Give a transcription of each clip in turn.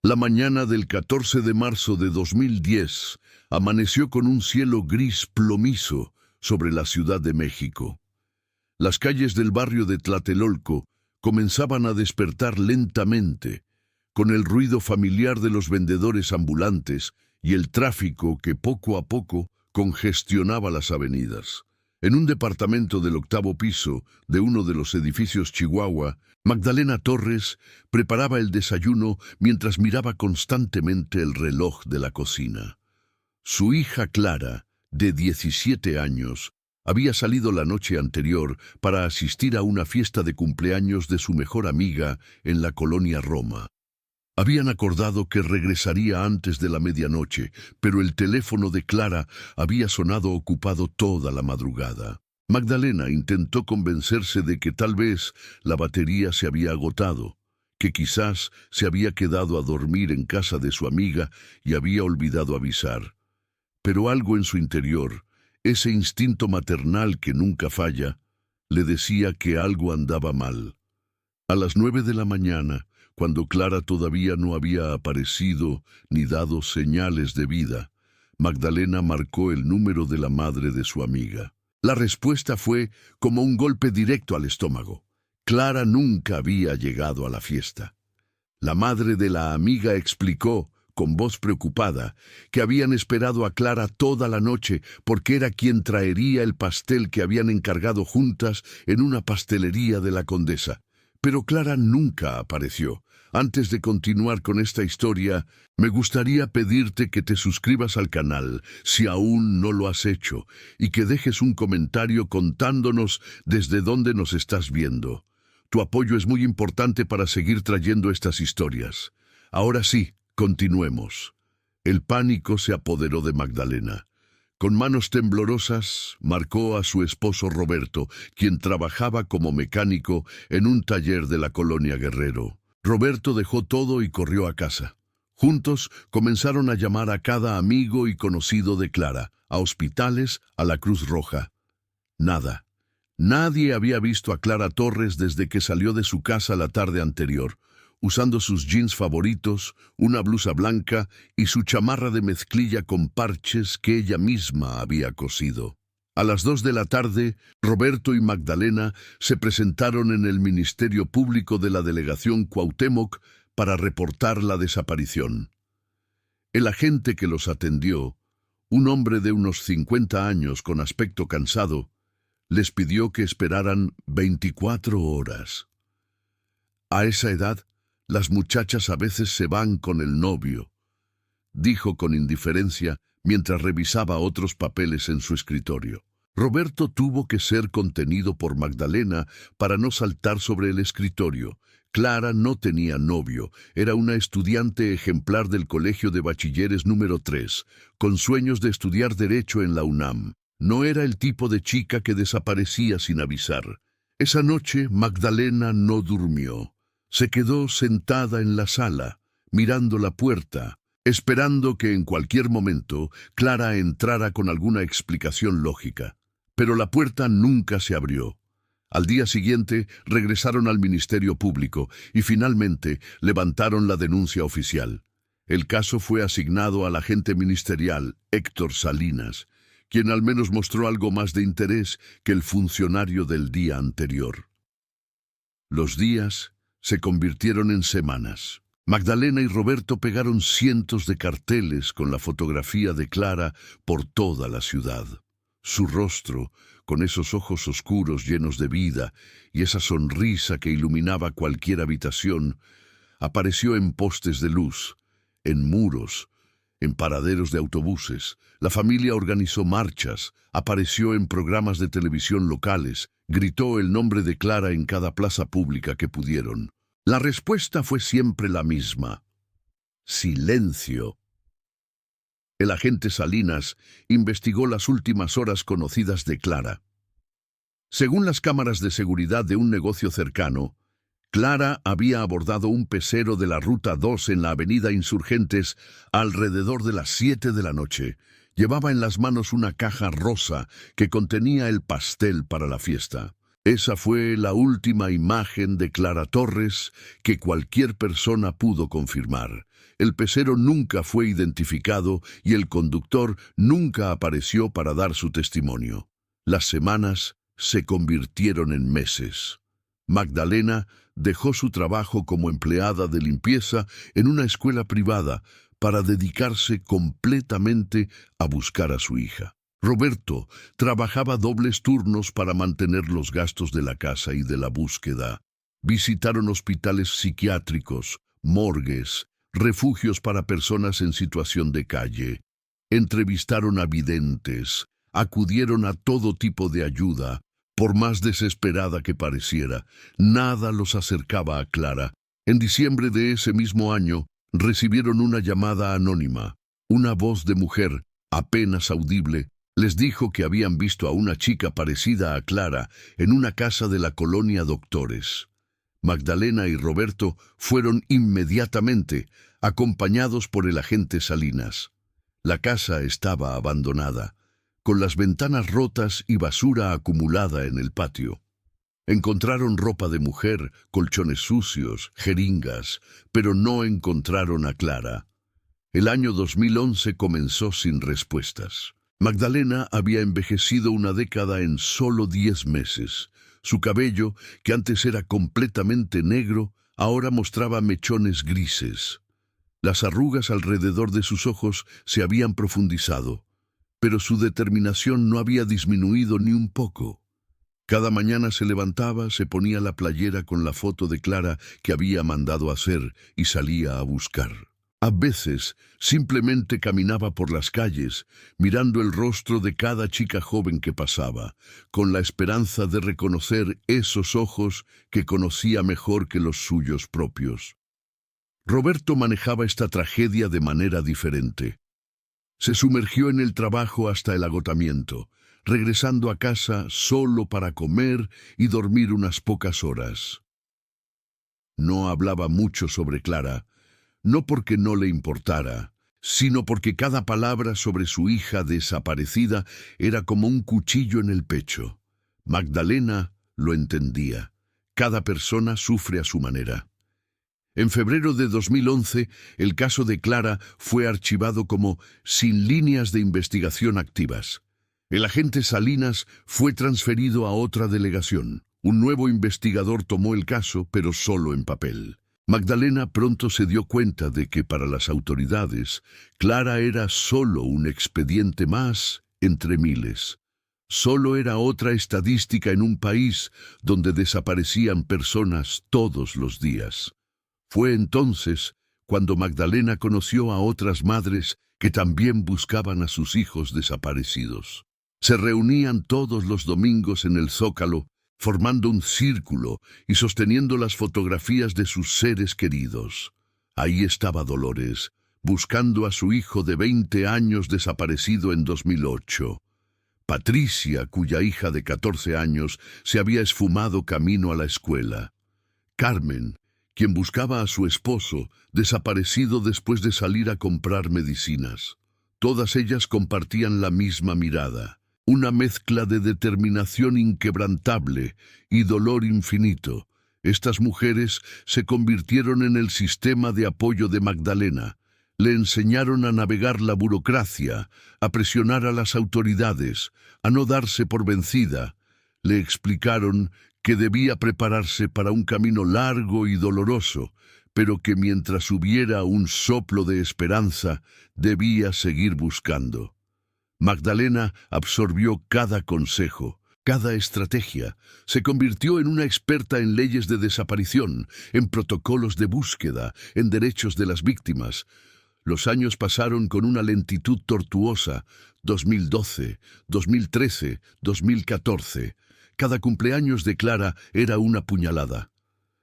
La mañana del 14 de marzo de 2010 amaneció con un cielo gris plomizo sobre la Ciudad de México. Las calles del barrio de Tlatelolco comenzaban a despertar lentamente, con el ruido familiar de los vendedores ambulantes y el tráfico que poco a poco congestionaba las avenidas. En un departamento del 8º piso de uno de los edificios Chihuahua, Magdalena Torres preparaba el desayuno mientras miraba constantemente el reloj de la cocina. Su hija Clara, de 17 años, había salido la noche anterior para asistir a una fiesta de cumpleaños de su mejor amiga en la colonia Roma. Habían acordado que regresaría antes de la medianoche, pero el teléfono de Clara había sonado ocupado toda la madrugada. Magdalena intentó convencerse de que tal vez la batería se había agotado, que quizás se había quedado a dormir en casa de su amiga y había olvidado avisar. Pero algo en su interior, ese instinto maternal que nunca falla, le decía que algo andaba mal. A las 9 de la mañana, cuando Clara todavía no había aparecido ni dado señales de vida, Magdalena marcó el número de la madre de su amiga. La respuesta fue como un golpe directo al estómago. Clara nunca había llegado a la fiesta. La madre de la amiga explicó, con voz preocupada, que habían esperado a Clara toda la noche porque era quien traería el pastel que habían encargado juntas en una pastelería de la Condesa. Pero Clara nunca apareció. Antes de continuar con esta historia, me gustaría pedirte que te suscribas al canal, si aún no lo has hecho, y que dejes un comentario contándonos desde dónde nos estás viendo. Tu apoyo es muy importante para seguir trayendo estas historias. Ahora sí, continuemos. El pánico se apoderó de Magdalena. Con manos temblorosas, marcó a su esposo Roberto, quien trabajaba como mecánico en un taller de la colonia Guerrero. Roberto dejó todo y corrió a casa. Juntos comenzaron a llamar a cada amigo y conocido de Clara, a hospitales, a la Cruz Roja. Nada. Nadie había visto a Clara Torres desde que salió de su casa la tarde anterior, usando sus jeans favoritos, una blusa blanca y su chamarra de mezclilla con parches que ella misma había cosido. A las 2 de la tarde, Roberto y Magdalena se presentaron en el Ministerio Público de la Delegación Cuauhtémoc para reportar la desaparición. El agente que los atendió, un hombre de unos 50 años con aspecto cansado, les pidió que esperaran 24 horas. A esa edad, las muchachas a veces se van con el novio, dijo con indiferencia mientras revisaba otros papeles en su escritorio. Roberto tuvo que ser contenido por Magdalena para no saltar sobre el escritorio. Clara no tenía novio, era una estudiante ejemplar del Colegio de Bachilleres número 3, con sueños de estudiar Derecho en la UNAM. No era el tipo de chica que desaparecía sin avisar. Esa noche Magdalena no durmió. Se quedó sentada en la sala, mirando la puerta, esperando que en cualquier momento Clara entrara con alguna explicación lógica. Pero la puerta nunca se abrió. Al día siguiente regresaron al Ministerio Público y finalmente levantaron la denuncia oficial. El caso fue asignado al agente ministerial Héctor Salinas, quien al menos mostró algo más de interés que el funcionario del día anterior. Los días se convirtieron en semanas. Magdalena y Roberto pegaron cientos de carteles con la fotografía de Clara por toda la ciudad. Su rostro, con esos ojos oscuros llenos de vida y esa sonrisa que iluminaba cualquier habitación, apareció en postes de luz, en muros, en paraderos de autobuses. La familia organizó marchas, apareció en programas de televisión locales, gritó el nombre de Clara en cada plaza pública que pudieron. La respuesta fue siempre la misma: silencio. El agente Salinas investigó las últimas horas conocidas de Clara. Según las cámaras de seguridad de un negocio cercano, Clara había abordado un pecero de la Ruta 2 en la avenida Insurgentes alrededor de las 7 de la noche. Llevaba en las manos una caja rosa que contenía el pastel para la fiesta. Esa fue la última imagen de Clara Torres que cualquier persona pudo confirmar. El pecero nunca fue identificado y el conductor nunca apareció para dar su testimonio. Las semanas se convirtieron en meses. Magdalena dejó su trabajo como empleada de limpieza en una escuela privada para dedicarse completamente a buscar a su hija. Roberto trabajaba dobles turnos para mantener los gastos de la casa y de la búsqueda. Visitaron hospitales psiquiátricos, morgues, refugios para personas en situación de calle. Entrevistaron a videntes, acudieron a todo tipo de ayuda. Por más desesperada que pareciera, nada los acercaba a Clara. En diciembre de ese mismo año, recibieron una llamada anónima. Una voz de mujer, apenas audible, les dijo que habían visto a una chica parecida a Clara en una casa de la colonia Doctores. Magdalena y Roberto fueron inmediatamente, acompañados por el agente Salinas. La casa estaba abandonada, con las ventanas rotas y basura acumulada en el patio. Encontraron ropa de mujer, colchones sucios, jeringas, pero no encontraron a Clara. El año 2011 comenzó sin respuestas. Magdalena había envejecido una década en solo 10 meses. Su cabello, que antes era completamente negro, ahora mostraba mechones grises. Las arrugas alrededor de sus ojos se habían profundizado, pero su determinación no había disminuido ni un poco. Cada mañana se levantaba, se ponía la playera con la foto de Clara que había mandado hacer y salía a buscar. A veces simplemente caminaba por las calles, mirando el rostro de cada chica joven que pasaba, con la esperanza de reconocer esos ojos que conocía mejor que los suyos propios. Roberto manejaba esta tragedia de manera diferente. Se sumergió en el trabajo hasta el agotamiento, regresando a casa solo para comer y dormir unas pocas horas. No hablaba mucho sobre Clara, no porque no le importara, sino porque cada palabra sobre su hija desaparecida era como un cuchillo en el pecho. Magdalena lo entendía. Cada persona sufre a su manera. En febrero de 2011, el caso de Clara fue archivado como sin líneas de investigación activas. El agente Salinas fue transferido a otra delegación. Un nuevo investigador tomó el caso, pero solo en papel. Magdalena pronto se dio cuenta de que para las autoridades, Clara era solo un expediente más entre miles. Solo era otra estadística en un país donde desaparecían personas todos los días. Fue entonces cuando Magdalena conoció a otras madres que también buscaban a sus hijos desaparecidos. Se reunían todos los domingos en el Zócalo, formando un círculo y sosteniendo las fotografías de sus seres queridos. Ahí estaba Dolores, buscando a su hijo de 20 años desaparecido en 2008. Patricia, cuya hija de 14 años se había esfumado camino a la escuela. Carmen, quien buscaba a su esposo, desaparecido después de salir a comprar medicinas. Todas ellas compartían la misma mirada, una mezcla de determinación inquebrantable y dolor infinito. Estas mujeres se convirtieron en el sistema de apoyo de Magdalena. Le enseñaron a navegar la burocracia, a presionar a las autoridades, a no darse por vencida. Le explicaron que debía prepararse para un camino largo y doloroso, pero que mientras hubiera un soplo de esperanza, debía seguir buscando. Magdalena absorbió cada consejo, cada estrategia. Se convirtió en una experta en leyes de desaparición, en protocolos de búsqueda, en derechos de las víctimas. Los años pasaron con una lentitud tortuosa. 2012, 2013, 2014. Cada cumpleaños de Clara era una puñalada.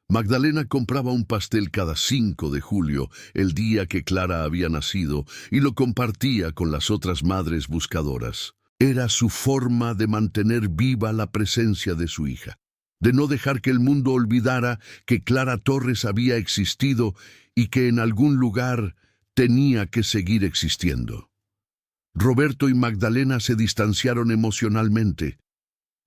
Magdalena compraba un pastel cada 5 de julio, el día que Clara había nacido, y lo compartía con las otras madres buscadoras. Era su forma de mantener viva la presencia de su hija, de no dejar que el mundo olvidara que Clara Torres había existido y que en algún lugar tenía que seguir existiendo. Roberto y Magdalena se distanciaron emocionalmente,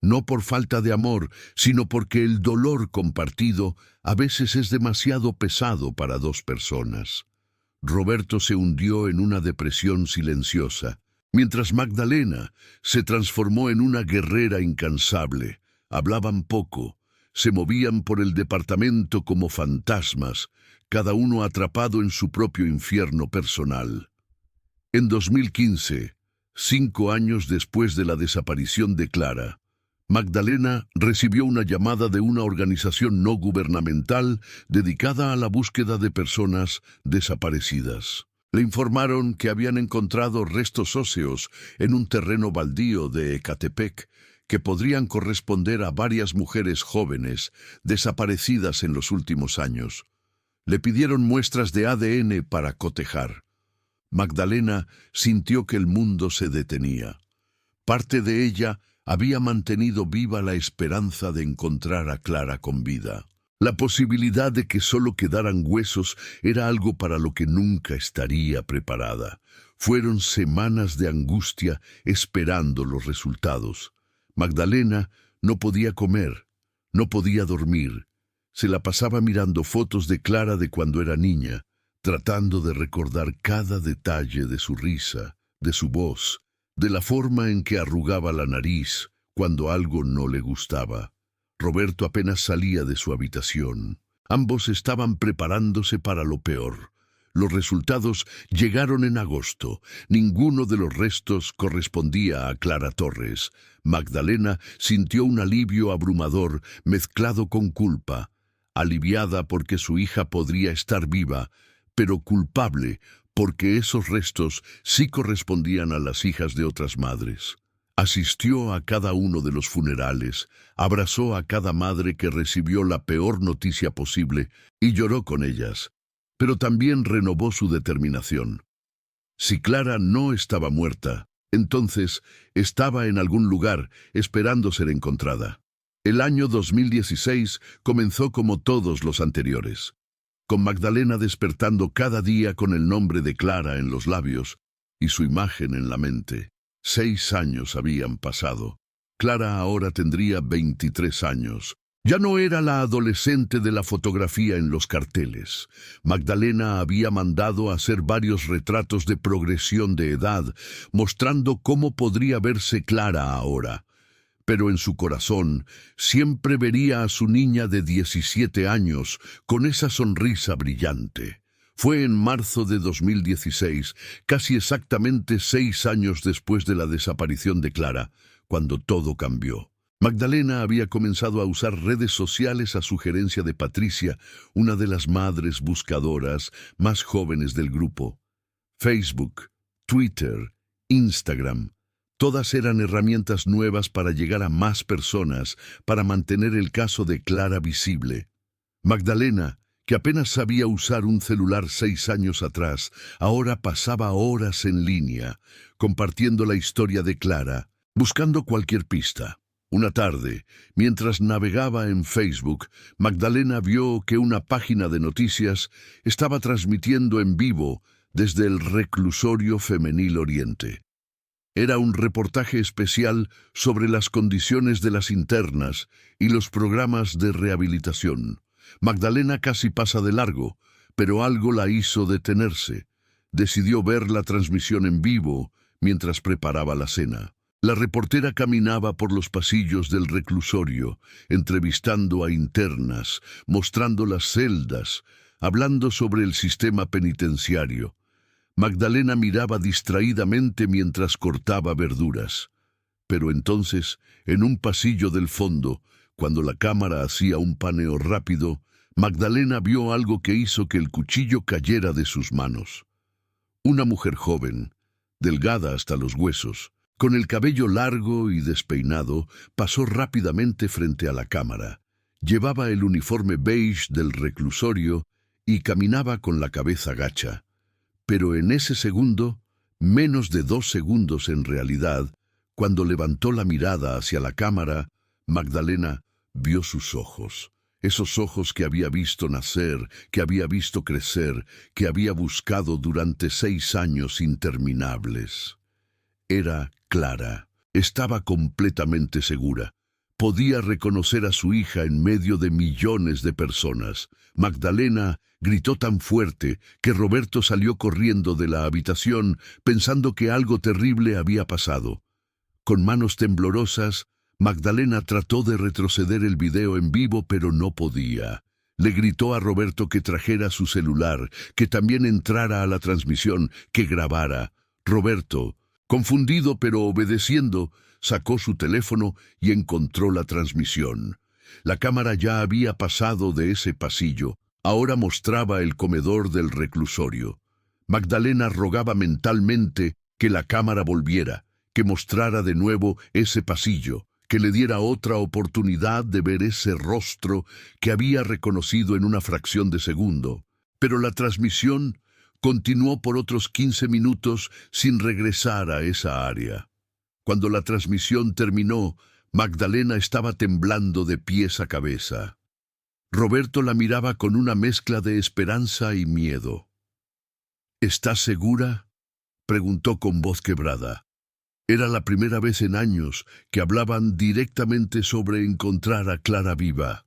no por falta de amor, sino porque el dolor compartido a veces es demasiado pesado para dos personas. Roberto se hundió en una depresión silenciosa, mientras Magdalena se transformó en una guerrera incansable. Hablaban poco, se movían por el departamento como fantasmas, cada uno atrapado en su propio infierno personal. En 2015, 5 años después de la desaparición de Clara, Magdalena recibió una llamada de una organización no gubernamental dedicada a la búsqueda de personas desaparecidas. Le informaron que habían encontrado restos óseos en un terreno baldío de Ecatepec que podrían corresponder a varias mujeres jóvenes desaparecidas en los últimos años. Le pidieron muestras de ADN para cotejar. Magdalena sintió que el mundo se detenía. Parte de ella había mantenido viva la esperanza de encontrar a Clara con vida. La posibilidad de que solo quedaran huesos era algo para lo que nunca estaría preparada. Fueron semanas de angustia esperando los resultados. Magdalena no podía comer, no podía dormir. Se la pasaba mirando fotos de Clara de cuando era niña, tratando de recordar cada detalle de su risa, de su voz, de la forma en que arrugaba la nariz cuando algo no le gustaba. Roberto apenas salía de su habitación. Ambos estaban preparándose para lo peor. Los resultados llegaron en agosto. Ninguno de los restos correspondía a Clara Torres. Magdalena sintió un alivio abrumador mezclado con culpa. Aliviada porque su hija podría estar viva, pero culpable porque esos restos sí correspondían a las hijas de otras madres. Asistió a cada uno de los funerales, abrazó a cada madre que recibió la peor noticia posible y lloró con ellas, pero también renovó su determinación. Si Clara no estaba muerta, entonces estaba en algún lugar esperando ser encontrada. El año 2016 comenzó como todos los anteriores, con Magdalena despertando cada día con el nombre de Clara en los labios y su imagen en la mente. 6 años habían pasado. Clara ahora tendría 23 años. Ya no era la adolescente de la fotografía en los carteles. Magdalena había mandado hacer varios retratos de progresión de edad, mostrando cómo podría verse Clara ahora. Pero en su corazón siempre vería a su niña de 17 años con esa sonrisa brillante. Fue en marzo de 2016, casi exactamente 6 años después de la desaparición de Clara, cuando todo cambió. Magdalena había comenzado a usar redes sociales a sugerencia de Patricia, una de las madres buscadoras más jóvenes del grupo. Facebook, Twitter, Instagram. Todas eran herramientas nuevas para llegar a más personas, para mantener el caso de Clara visible. Magdalena, que apenas sabía usar un celular 6 años atrás, ahora pasaba horas en línea, compartiendo la historia de Clara, buscando cualquier pista. Una tarde, mientras navegaba en Facebook, Magdalena vio que una página de noticias estaba transmitiendo en vivo desde el reclusorio femenil Oriente. Era un reportaje especial sobre las condiciones de las internas y los programas de rehabilitación. Magdalena casi pasa de largo, pero algo la hizo detenerse. Decidió ver la transmisión en vivo mientras preparaba la cena. La reportera caminaba por los pasillos del reclusorio, entrevistando a internas, mostrando las celdas, hablando sobre el sistema penitenciario. Magdalena miraba distraídamente mientras cortaba verduras. Pero entonces, en un pasillo del fondo, cuando la cámara hacía un paneo rápido, Magdalena vio algo que hizo que el cuchillo cayera de sus manos. Una mujer joven, delgada hasta los huesos, con el cabello largo y despeinado, pasó rápidamente frente a la cámara. Llevaba el uniforme beige del reclusorio y caminaba con la cabeza gacha. Pero en ese segundo, menos de 2 segundos en realidad, cuando levantó la mirada hacia la cámara, Magdalena vio sus ojos. Esos ojos que había visto nacer, que había visto crecer, que había buscado durante 6 años interminables. Era Clara. Estaba completamente segura. Podía reconocer a su hija en medio de millones de personas. Magdalena Gritó tan fuerte que Roberto salió corriendo de la habitación pensando que algo terrible había pasado. Con manos temblorosas, Magdalena trató de retroceder el video en vivo, pero no podía. Le gritó a Roberto que trajera su celular, que también entrara a la transmisión, que grabara. Roberto, confundido pero obedeciendo, sacó su teléfono y encontró la transmisión. La cámara ya había pasado de ese pasillo. Ahora mostraba el comedor del reclusorio. Magdalena rogaba mentalmente que la cámara volviera, que mostrara de nuevo ese pasillo, que le diera otra oportunidad de ver ese rostro que había reconocido en una fracción de segundo. Pero la transmisión continuó por otros 15 minutos sin regresar a esa área. Cuando la transmisión terminó, Magdalena estaba temblando de pies a cabeza. Roberto la miraba con una mezcla de esperanza y miedo. ¿Estás segura?, preguntó con voz quebrada. Era la primera vez en años que hablaban directamente sobre encontrar a Clara viva.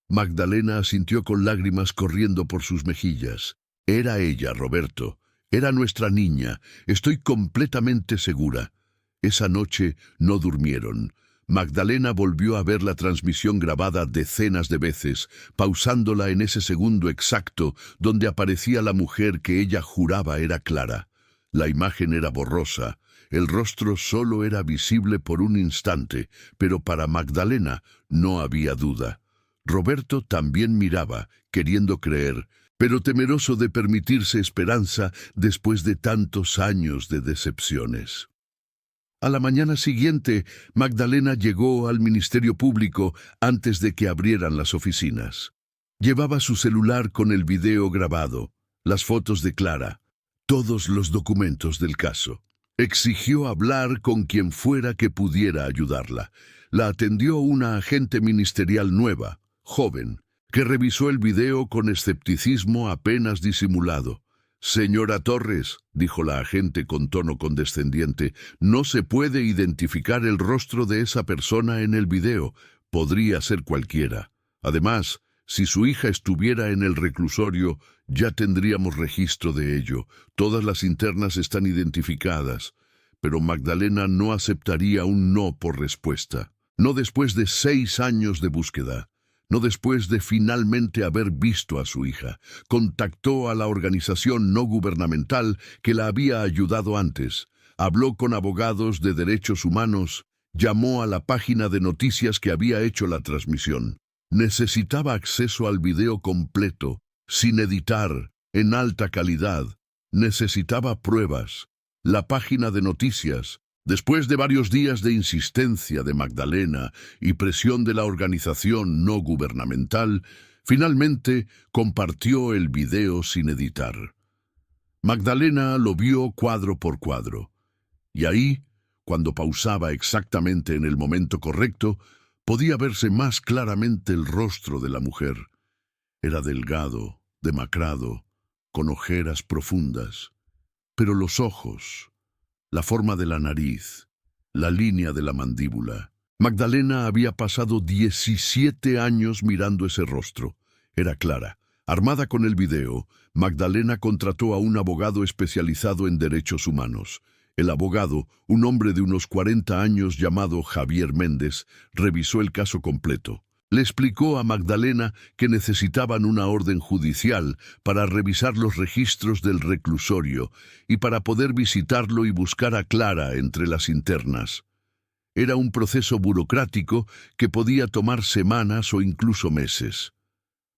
Magdalena asintió con lágrimas corriendo por sus mejillas. Era ella, Roberto. Era nuestra niña. Estoy completamente segura. Esa noche no durmieron. Magdalena volvió a ver la transmisión grabada decenas de veces, pausándola en ese segundo exacto donde aparecía la mujer que ella juraba era Clara. La imagen era borrosa, el rostro solo era visible por un instante, pero para Magdalena no había duda. Roberto también miraba, queriendo creer, pero temeroso de permitirse esperanza después de tantos años de decepciones. A la mañana siguiente, Magdalena llegó al Ministerio Público antes de que abrieran las oficinas. Llevaba su celular con el video grabado, las fotos de Clara, todos los documentos del caso. Exigió hablar con quien fuera que pudiera ayudarla. La atendió una agente ministerial nueva, joven, que revisó el video con escepticismo apenas disimulado. «Señora Torres», dijo la agente con tono condescendiente, «no se puede identificar el rostro de esa persona en el video. Podría ser cualquiera. Además, si su hija estuviera en el reclusorio, ya tendríamos registro de ello. Todas las internas están identificadas». Pero Magdalena no aceptaría un no por respuesta. No después de 6 años de búsqueda. No después de finalmente haber visto a su hija. Contactó a la organización no gubernamental que la había ayudado antes. Habló con abogados de derechos humanos. Llamó a la página de noticias que había hecho la transmisión. Necesitaba acceso al video completo, sin editar, en alta calidad. Necesitaba pruebas. La página de noticias, después de varios días de insistencia de Magdalena y presión de la organización no gubernamental, finalmente compartió el video sin editar. Magdalena lo vio cuadro por cuadro, y ahí, cuando pausaba exactamente en el momento correcto, podía verse más claramente el rostro de la mujer. Era delgado, demacrado, con ojeras profundas, pero los ojos, la forma de la nariz, la línea de la mandíbula. Magdalena había pasado 17 años mirando ese rostro. Era Clara. Armada con el video, Magdalena contrató a un abogado especializado en derechos humanos. El abogado, un hombre de unos 40 años llamado Javier Méndez, revisó el caso completo. Le explicó a Magdalena que necesitaban una orden judicial para revisar los registros del reclusorio y para poder visitarlo y buscar a Clara entre las internas. Era un proceso burocrático que podía tomar semanas o incluso meses.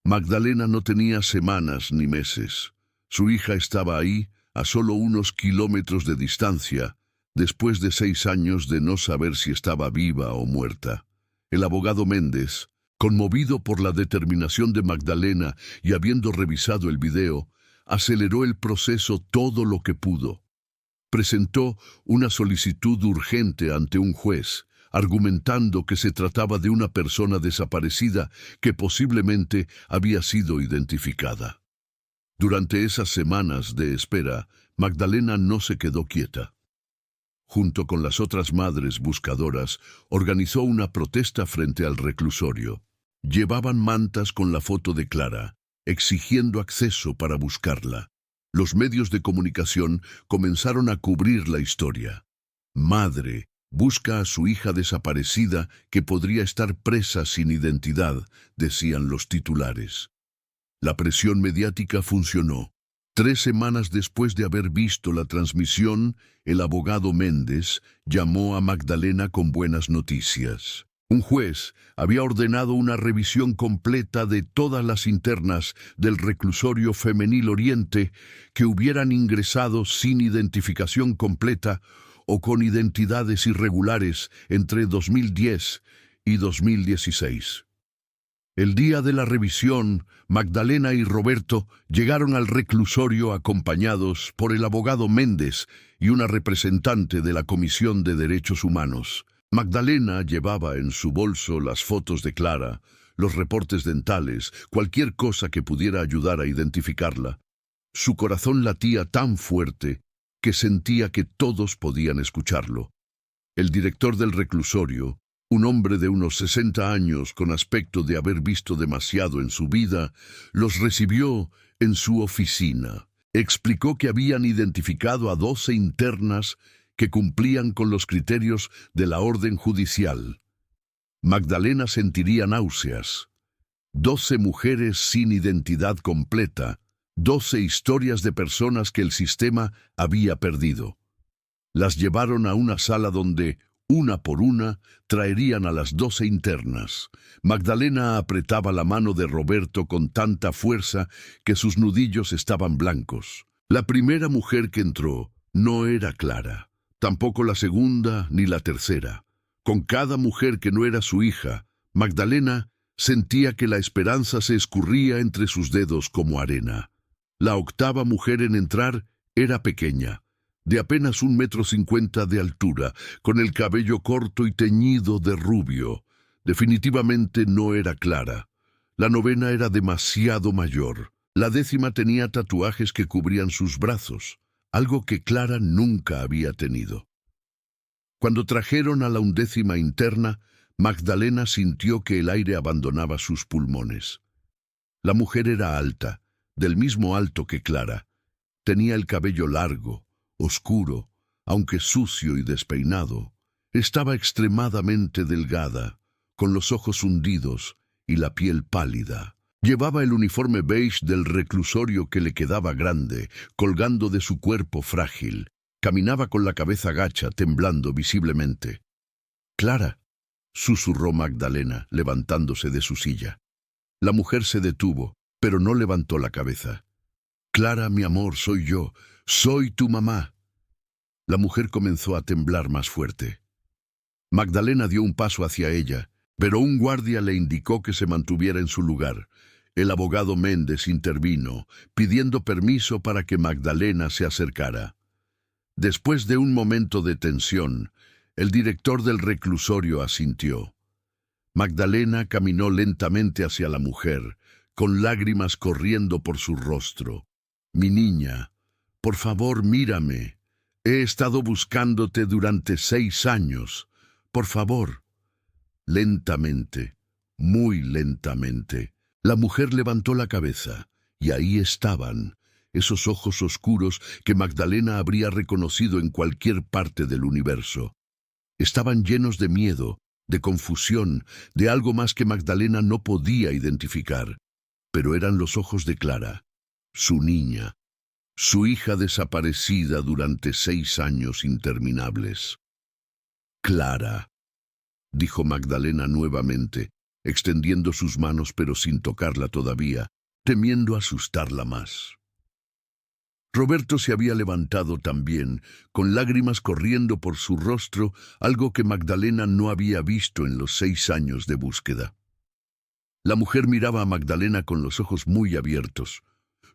Magdalena no tenía semanas ni meses. Su hija estaba ahí, a solo unos kilómetros de distancia, después de 6 años de no saber si estaba viva o muerta. El abogado Méndez, conmovido por la determinación de Magdalena y habiendo revisado el video, aceleró el proceso todo lo que pudo. Presentó una solicitud urgente ante un juez, argumentando que se trataba de una persona desaparecida que posiblemente había sido identificada. Durante esas semanas de espera, Magdalena no se quedó quieta. Junto con las otras madres buscadoras, organizó una protesta frente al reclusorio. Llevaban mantas con la foto de Clara, exigiendo acceso para buscarla. Los medios de comunicación comenzaron a cubrir la historia. Madre busca a su hija desaparecida que podría estar presa sin identidad, decían los titulares. La presión mediática funcionó. 3 semanas después de haber visto la transmisión, el abogado Méndez llamó a Magdalena con buenas noticias. Un juez había ordenado una revisión completa de todas las internas del reclusorio femenil Oriente que hubieran ingresado sin identificación completa o con identidades irregulares entre 2010 y 2016. El día de la revisión, Magdalena y Roberto llegaron al reclusorio acompañados por el abogado Méndez y una representante de la Comisión de Derechos Humanos. Magdalena llevaba en su bolso las fotos de Clara, los reportes dentales, cualquier cosa que pudiera ayudar a identificarla. Su corazón latía tan fuerte que sentía que todos podían escucharlo. El director del reclusorio, un hombre de unos 60 años con aspecto de haber visto demasiado en su vida, los recibió en su oficina. Explicó que habían identificado a 12 internas que cumplían con los criterios de la orden judicial. Magdalena sentiría náuseas. 12 mujeres sin identidad completa, 12 historias de personas que el sistema había perdido. Las llevaron a una sala donde, una por una, traerían a las 12 internas. Magdalena apretaba la mano de Roberto con tanta fuerza que sus nudillos estaban blancos. La primera mujer que entró no era Clara, tampoco la segunda ni la tercera. Con cada mujer que no era su hija, Magdalena sentía que la esperanza se escurría entre sus dedos como arena. La octava mujer en entrar era pequeña, de apenas 1,50 m de altura, con el cabello corto y teñido de rubio. Definitivamente no era Clara. La novena era demasiado mayor. La 10ª tenía tatuajes que cubrían sus brazos, algo que Clara nunca había tenido. Cuando trajeron a la 11ª interna, Magdalena sintió que el aire abandonaba sus pulmones. La mujer era alta, del mismo alto que Clara. Tenía el cabello largo, oscuro, aunque sucio y despeinado. Estaba extremadamente delgada, con los ojos hundidos y la piel pálida. Llevaba el uniforme beige del reclusorio que le quedaba grande, colgando de su cuerpo frágil. Caminaba con la cabeza gacha, temblando visiblemente. «Clara», susurró Magdalena, levantándose de su silla. La mujer se detuvo, pero no levantó la cabeza. «Clara, mi amor, soy yo. Soy tu mamá». La mujer comenzó a temblar más fuerte. Magdalena dio un paso hacia ella, pero un guardia le indicó que se mantuviera en su lugar. El abogado Méndez intervino, pidiendo permiso para que Magdalena se acercara. Después de un momento de tensión, el director del reclusorio asintió. Magdalena caminó lentamente hacia la mujer, con lágrimas corriendo por su rostro. «Mi niña, por favor, mírame. He estado buscándote durante 6 años. Por favor». Lentamente, muy lentamente, la mujer levantó la cabeza, y ahí estaban, esos ojos oscuros que Magdalena habría reconocido en cualquier parte del universo. Estaban llenos de miedo, de confusión, de algo más que Magdalena no podía identificar. Pero eran los ojos de Clara, su niña, su hija desaparecida durante 6 años interminables. «Clara», dijo Magdalena nuevamente, extendiendo sus manos pero sin tocarla todavía, temiendo asustarla más. Roberto se había levantado también, con lágrimas corriendo por su rostro, algo que Magdalena no había visto en los 6 años de búsqueda. La mujer miraba a Magdalena con los ojos muy abiertos.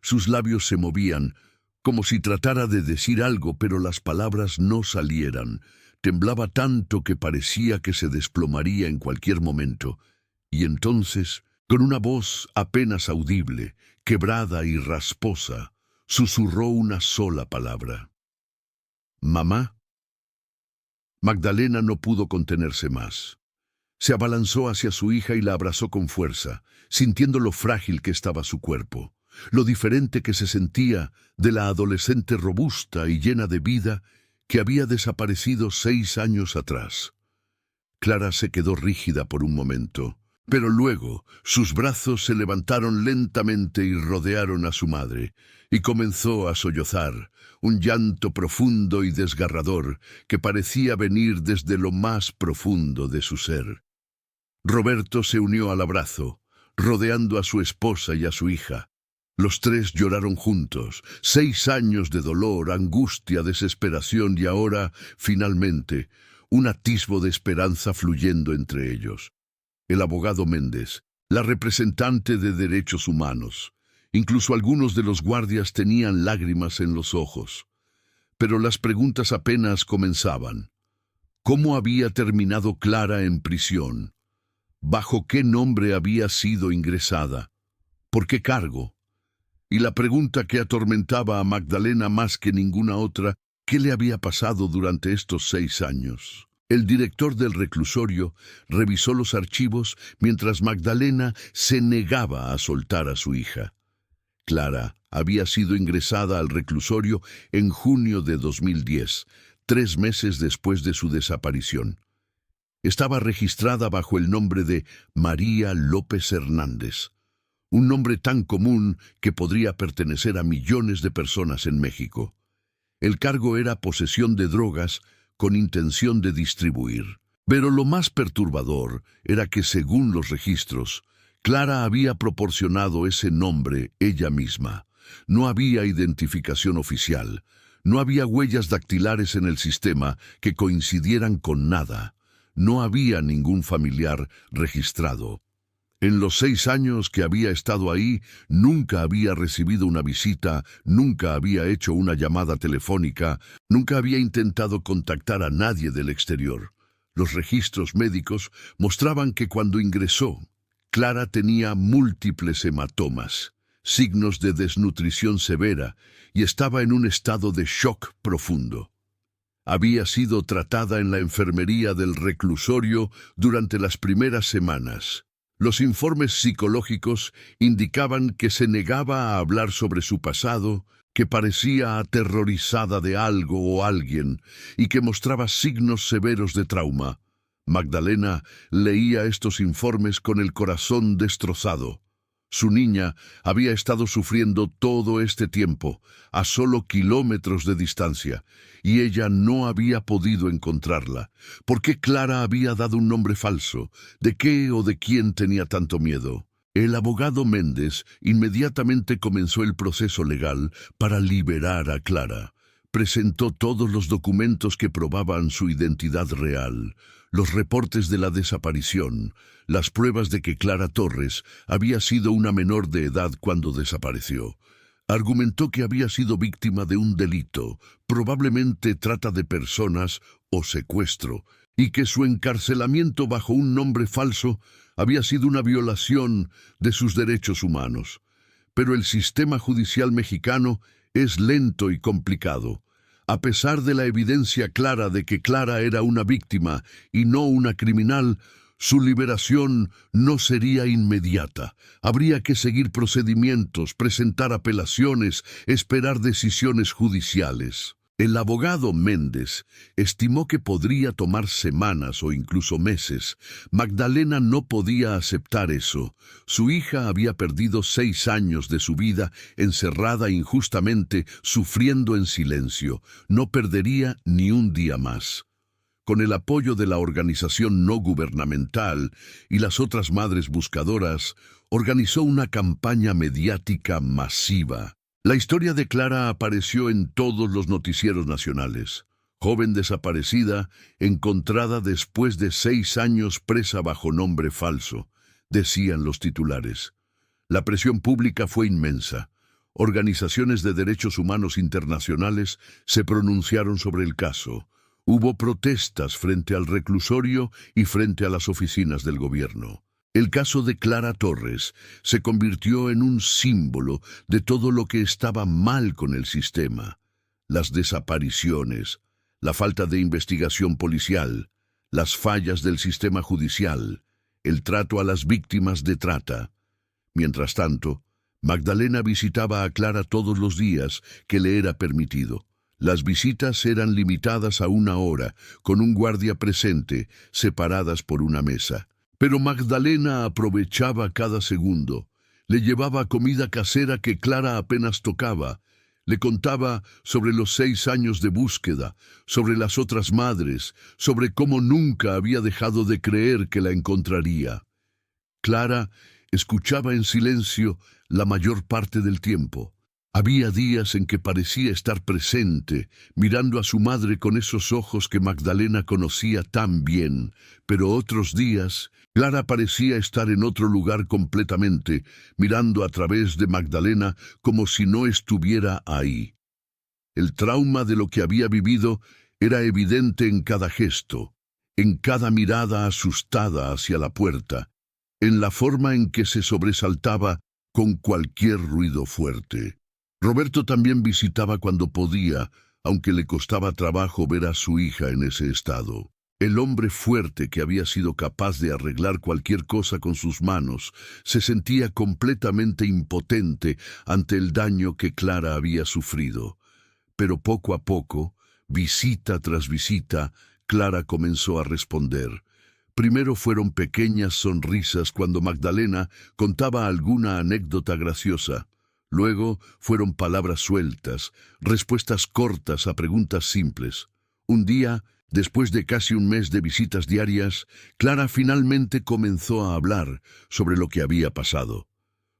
Sus labios se movían, como si tratara de decir algo, pero las palabras no salieran. Temblaba tanto que parecía que se desplomaría en cualquier momento. Y entonces, con una voz apenas audible, quebrada y rasposa, susurró una sola palabra. «Mamá». Magdalena no pudo contenerse más. Se abalanzó hacia su hija y la abrazó con fuerza, sintiendo lo frágil que estaba su cuerpo, lo diferente que se sentía de la adolescente robusta y llena de vida que había desaparecido 6 años atrás. Clara se quedó rígida por un momento, pero luego sus brazos se levantaron lentamente y rodearon a su madre, y comenzó a sollozar, un llanto profundo y desgarrador que parecía venir desde lo más profundo de su ser. Roberto se unió al abrazo, rodeando a su esposa y a su hija. Los tres lloraron juntos, 6 años de dolor, angustia, desesperación y ahora, finalmente, un atisbo de esperanza fluyendo entre ellos. El abogado Méndez, la representante de derechos humanos, incluso algunos de los guardias tenían lágrimas en los ojos. Pero las preguntas apenas comenzaban. ¿Cómo había terminado Clara en prisión? ¿Bajo qué nombre había sido ingresada? ¿Por qué cargo? Y la pregunta que atormentaba a Magdalena más que ninguna otra, ¿qué le había pasado durante estos 6 años? El director del reclusorio revisó los archivos mientras Magdalena se negaba a soltar a su hija. Clara había sido ingresada al reclusorio en junio de 2010, 3 meses después de su desaparición. Estaba registrada bajo el nombre de María López Hernández, un nombre tan común que podría pertenecer a millones de personas en México. El cargo era posesión de drogas con intención de distribuir. Pero lo más perturbador era que, según los registros, Clara había proporcionado ese nombre ella misma. No había identificación oficial, no había huellas dactilares en el sistema que coincidieran con nada. No había ningún familiar registrado. En los 6 años que había estado ahí, nunca había recibido una visita, nunca había hecho una llamada telefónica, nunca había intentado contactar a nadie del exterior. Los registros médicos mostraban que cuando ingresó, Clara tenía múltiples hematomas, signos de desnutrición severa, y estaba en un estado de shock profundo. Había sido tratada en la enfermería del reclusorio durante las primeras semanas. Los informes psicológicos indicaban que se negaba a hablar sobre su pasado, que parecía aterrorizada de algo o alguien y que mostraba signos severos de trauma. Magdalena leía estos informes con el corazón destrozado. Su niña había estado sufriendo todo este tiempo, a solo kilómetros de distancia, y ella no había podido encontrarla. ¿Por qué Clara había dado un nombre falso? ¿De qué o de quién tenía tanto miedo? El abogado Méndez inmediatamente comenzó el proceso legal para liberar a Clara. Presentó todos los documentos que probaban su identidad real, los reportes de la desaparición, las pruebas de que Clara Torres había sido una menor de edad cuando desapareció. Argumentó que había sido víctima de un delito, probablemente trata de personas o secuestro, y que su encarcelamiento bajo un nombre falso había sido una violación de sus derechos humanos. Pero el sistema judicial mexicano es lento y complicado. A pesar de la evidencia clara de que Clara era una víctima y no una criminal, su liberación no sería inmediata. Habría que seguir procedimientos, presentar apelaciones, esperar decisiones judiciales. El abogado Méndez estimó que podría tomar semanas o incluso meses. Magdalena no podía aceptar eso. Su hija había perdido 6 años de su vida encerrada injustamente, sufriendo en silencio. No perdería ni un día más. Con el apoyo de la organización no gubernamental y las otras madres buscadoras, organizó una campaña mediática masiva. La historia de Clara apareció en todos los noticieros nacionales. Joven desaparecida, encontrada después de 6 años presa bajo nombre falso, decían los titulares. La presión pública fue inmensa. Organizaciones de derechos humanos internacionales se pronunciaron sobre el caso. Hubo protestas frente al reclusorio y frente a las oficinas del gobierno. El caso de Clara Torres se convirtió en un símbolo de todo lo que estaba mal con el sistema. Las desapariciones, la falta de investigación policial, las fallas del sistema judicial, el trato a las víctimas de trata. Mientras tanto, Magdalena visitaba a Clara todos los días que le era permitido. Las visitas eran limitadas a 1 hora, con un guardia presente, separadas por una mesa. Pero Magdalena aprovechaba cada segundo. Le llevaba comida casera que Clara apenas tocaba. Le contaba sobre los 6 años de búsqueda, sobre las otras madres, sobre cómo nunca había dejado de creer que la encontraría. Clara escuchaba en silencio la mayor parte del tiempo. Había días en que parecía estar presente, mirando a su madre con esos ojos que Magdalena conocía tan bien, pero otros días Clara parecía estar en otro lugar completamente, mirando a través de Magdalena como si no estuviera ahí. El trauma de lo que había vivido era evidente en cada gesto, en cada mirada asustada hacia la puerta, en la forma en que se sobresaltaba con cualquier ruido fuerte. Roberto también visitaba cuando podía, aunque le costaba trabajo ver a su hija en ese estado. El hombre fuerte que había sido capaz de arreglar cualquier cosa con sus manos se sentía completamente impotente ante el daño que Clara había sufrido. Pero poco a poco, visita tras visita, Clara comenzó a responder. Primero fueron pequeñas sonrisas cuando Magdalena contaba alguna anécdota graciosa. Luego fueron palabras sueltas, respuestas cortas a preguntas simples. Un día, después de casi un mes de visitas diarias, Clara finalmente comenzó a hablar sobre lo que había pasado.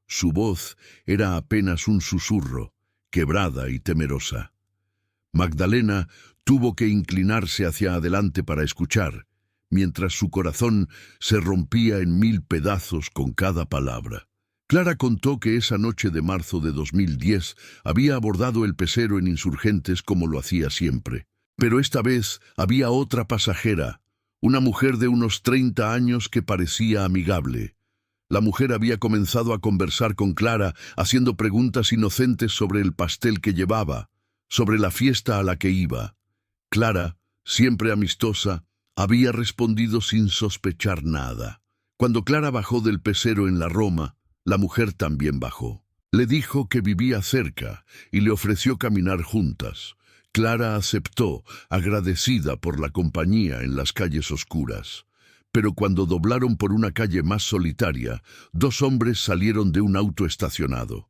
Su voz era apenas un susurro, quebrada y temerosa. Magdalena tuvo que inclinarse hacia adelante para escuchar, mientras su corazón se rompía en 1000 pedazos con cada palabra. Clara contó que esa noche de marzo de 2010 había abordado el pecero en Insurgentes como lo hacía siempre. Pero esta vez había otra pasajera, una mujer de unos 30 años que parecía amigable. La mujer había comenzado a conversar con Clara, haciendo preguntas inocentes sobre el pastel que llevaba, sobre la fiesta a la que iba. Clara, siempre amistosa, había respondido sin sospechar nada. Cuando Clara bajó del pecero en la Roma, la mujer también bajó. Le dijo que vivía cerca y le ofreció caminar juntas. Clara aceptó, agradecida por la compañía en las calles oscuras. Pero cuando doblaron por una calle más solitaria, 2 hombres salieron de un auto estacionado.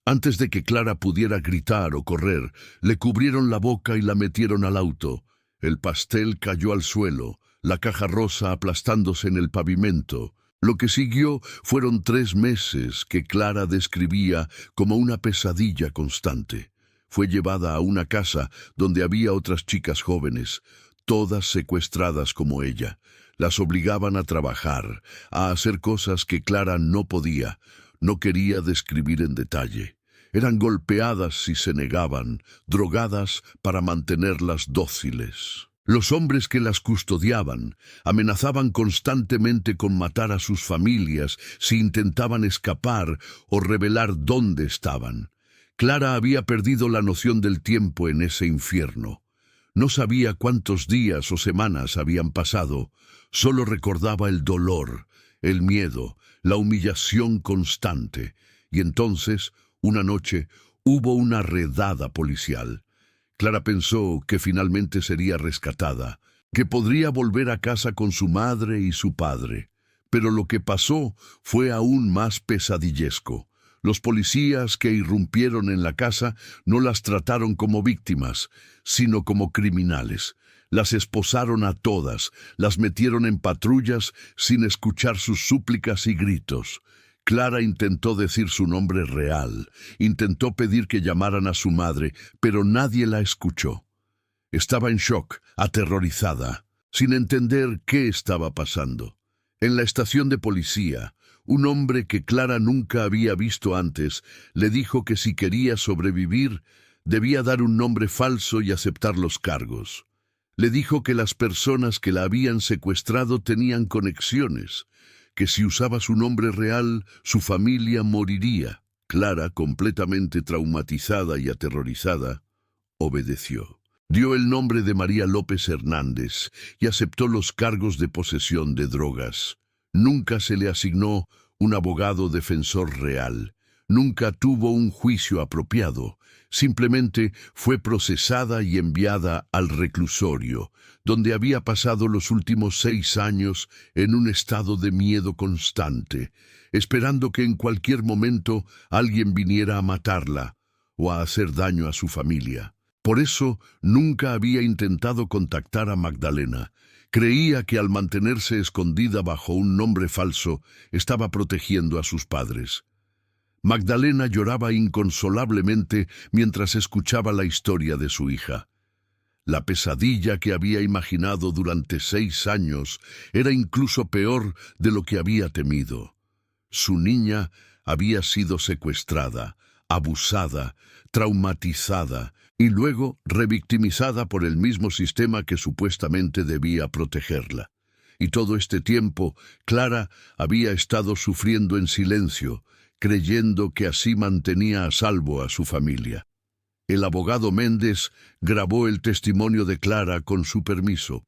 Antes de que Clara pudiera gritar o correr, le cubrieron la boca y la metieron al auto. El pastel cayó al suelo, la caja rosa aplastándose en el pavimento. Lo que siguió fueron 3 meses que Clara describía como una pesadilla constante. Fue llevada a una casa donde había otras chicas jóvenes, todas secuestradas como ella. Las obligaban a trabajar, a hacer cosas que Clara no podía, no quería describir en detalle. Eran golpeadas si se negaban, drogadas para mantenerlas dóciles. Los hombres que las custodiaban amenazaban constantemente con matar a sus familias si intentaban escapar o revelar dónde estaban. Clara había perdido la noción del tiempo en ese infierno. No sabía cuántos días o semanas habían pasado, solo recordaba el dolor, el miedo, la humillación constante. Y entonces, una noche, hubo una redada policial. Clara pensó que finalmente sería rescatada, que podría volver a casa con su madre y su padre. Pero lo que pasó fue aún más pesadillesco. Los policías que irrumpieron en la casa no las trataron como víctimas, sino como criminales. Las esposaron a todas, las metieron en patrullas sin escuchar sus súplicas y gritos. Clara intentó decir su nombre real, intentó pedir que llamaran a su madre, pero nadie la escuchó. Estaba en shock, aterrorizada, sin entender qué estaba pasando. En la estación de policía, un hombre que Clara nunca había visto antes le dijo que si quería sobrevivir, debía dar un nombre falso y aceptar los cargos. Le dijo que las personas que la habían secuestrado tenían conexiones, que si usaba su nombre real, su familia moriría. Clara, completamente traumatizada y aterrorizada, obedeció. Dio el nombre de María López Hernández y aceptó los cargos de posesión de drogas. Nunca se le asignó un abogado defensor real. Nunca tuvo un juicio apropiado. Simplemente fue procesada y enviada al reclusorio, donde había pasado los últimos 6 años en un estado de miedo constante, esperando que en cualquier momento alguien viniera a matarla o a hacer daño a su familia. Por eso nunca había intentado contactar a Magdalena. Creía que al mantenerse escondida bajo un nombre falso, estaba protegiendo a sus padres. Magdalena lloraba inconsolablemente mientras escuchaba la historia de su hija. La pesadilla que había imaginado durante 6 años era incluso peor de lo que había temido. Su niña había sido secuestrada, abusada, traumatizada y luego revictimizada por el mismo sistema que supuestamente debía protegerla. Y todo este tiempo, Clara había estado sufriendo en silencio, creyendo que así mantenía a salvo a su familia. El abogado Méndez grabó el testimonio de Clara con su permiso.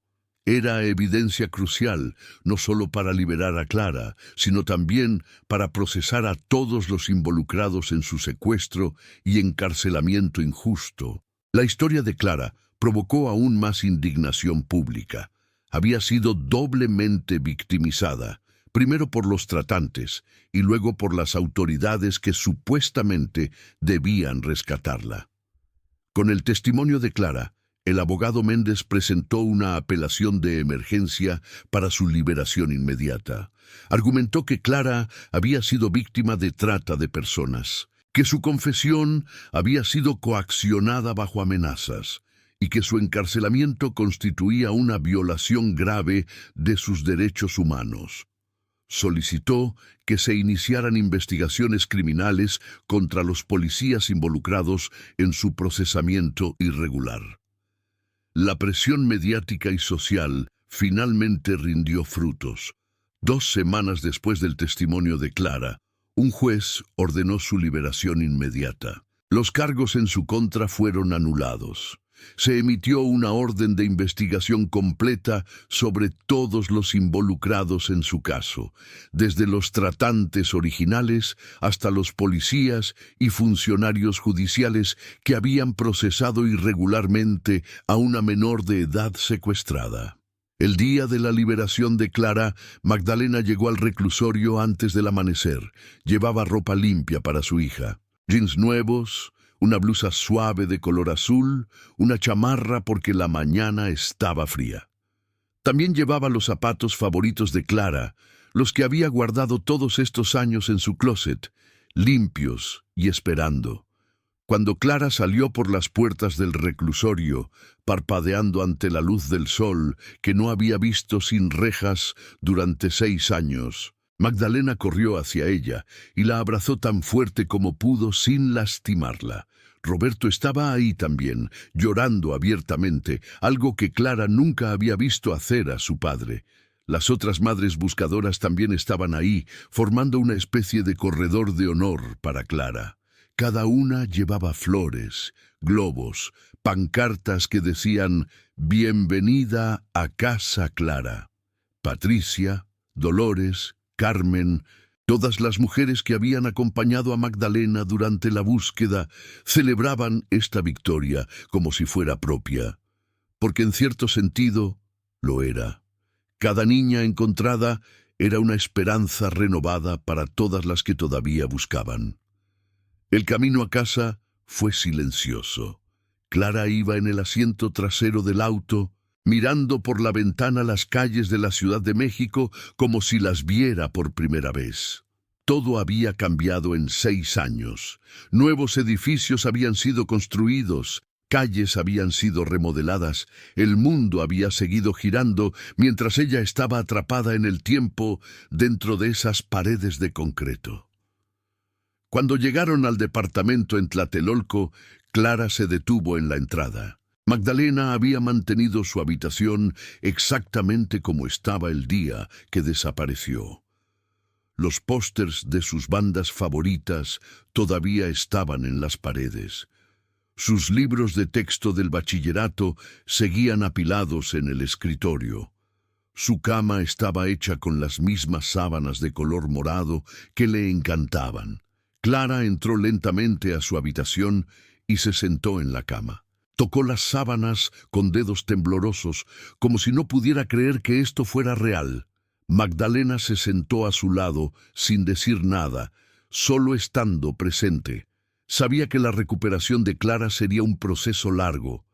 Era evidencia crucial, no solo para liberar a Clara, sino también para procesar a todos los involucrados en su secuestro y encarcelamiento injusto. La historia de Clara provocó aún más indignación pública. Había sido doblemente victimizada, primero por los tratantes y luego por las autoridades que supuestamente debían rescatarla. Con el testimonio de Clara, el abogado Méndez presentó una apelación de emergencia para su liberación inmediata. Argumentó que Clara había sido víctima de trata de personas, que su confesión había sido coaccionada bajo amenazas y que su encarcelamiento constituía una violación grave de sus derechos humanos. Solicitó que se iniciaran investigaciones criminales contra los policías involucrados en su procesamiento irregular. La presión mediática y social finalmente rindió frutos. 2 semanas después del testimonio de Clara, un juez ordenó su liberación inmediata. Los cargos en su contra fueron anulados. Se emitió una orden de investigación completa sobre todos los involucrados en su caso, desde los tratantes originales hasta los policías y funcionarios judiciales que habían procesado irregularmente a una menor de edad secuestrada. El día de la liberación de Clara, Magdalena llegó al reclusorio antes del amanecer. Llevaba ropa limpia para su hija, jeans nuevos, una blusa suave de color azul, una chamarra porque la mañana estaba fría. También llevaba los zapatos favoritos de Clara, los que había guardado todos estos años en su closet, limpios y esperando. Cuando Clara salió por las puertas del reclusorio, parpadeando ante la luz del sol que no había visto sin rejas durante 6 años, Magdalena corrió hacia ella y la abrazó tan fuerte como pudo sin lastimarla. Roberto estaba ahí también, llorando abiertamente, algo que Clara nunca había visto hacer a su padre. Las otras madres buscadoras también estaban ahí, formando una especie de corredor de honor para Clara. Cada una llevaba flores, globos, pancartas que decían «Bienvenida a Casa Clara». Patricia, Dolores, Carmen, todas las mujeres que habían acompañado a Magdalena durante la búsqueda celebraban esta victoria como si fuera propia, porque en cierto sentido lo era. Cada niña encontrada era una esperanza renovada para todas las que todavía buscaban. El camino a casa fue silencioso. Clara iba en el asiento trasero del auto, mirando por la ventana las calles de la Ciudad de México como si las viera por primera vez. Todo había cambiado en 6 años. Nuevos edificios habían sido construidos, calles habían sido remodeladas, el mundo había seguido girando mientras ella estaba atrapada en el tiempo dentro de esas paredes de concreto. Cuando llegaron al departamento en Tlatelolco, Clara se detuvo en la entrada. Magdalena había mantenido su habitación exactamente como estaba el día que desapareció. Los pósters de sus bandas favoritas todavía estaban en las paredes. Sus libros de texto del bachillerato seguían apilados en el escritorio. Su cama estaba hecha con las mismas sábanas de color morado que le encantaban. Clara entró lentamente a su habitación y se sentó en la cama. Tocó las sábanas con dedos temblorosos, como si no pudiera creer que esto fuera real. Magdalena se sentó a su lado, sin decir nada, solo estando presente. Sabía que la recuperación de Clara sería un proceso largo.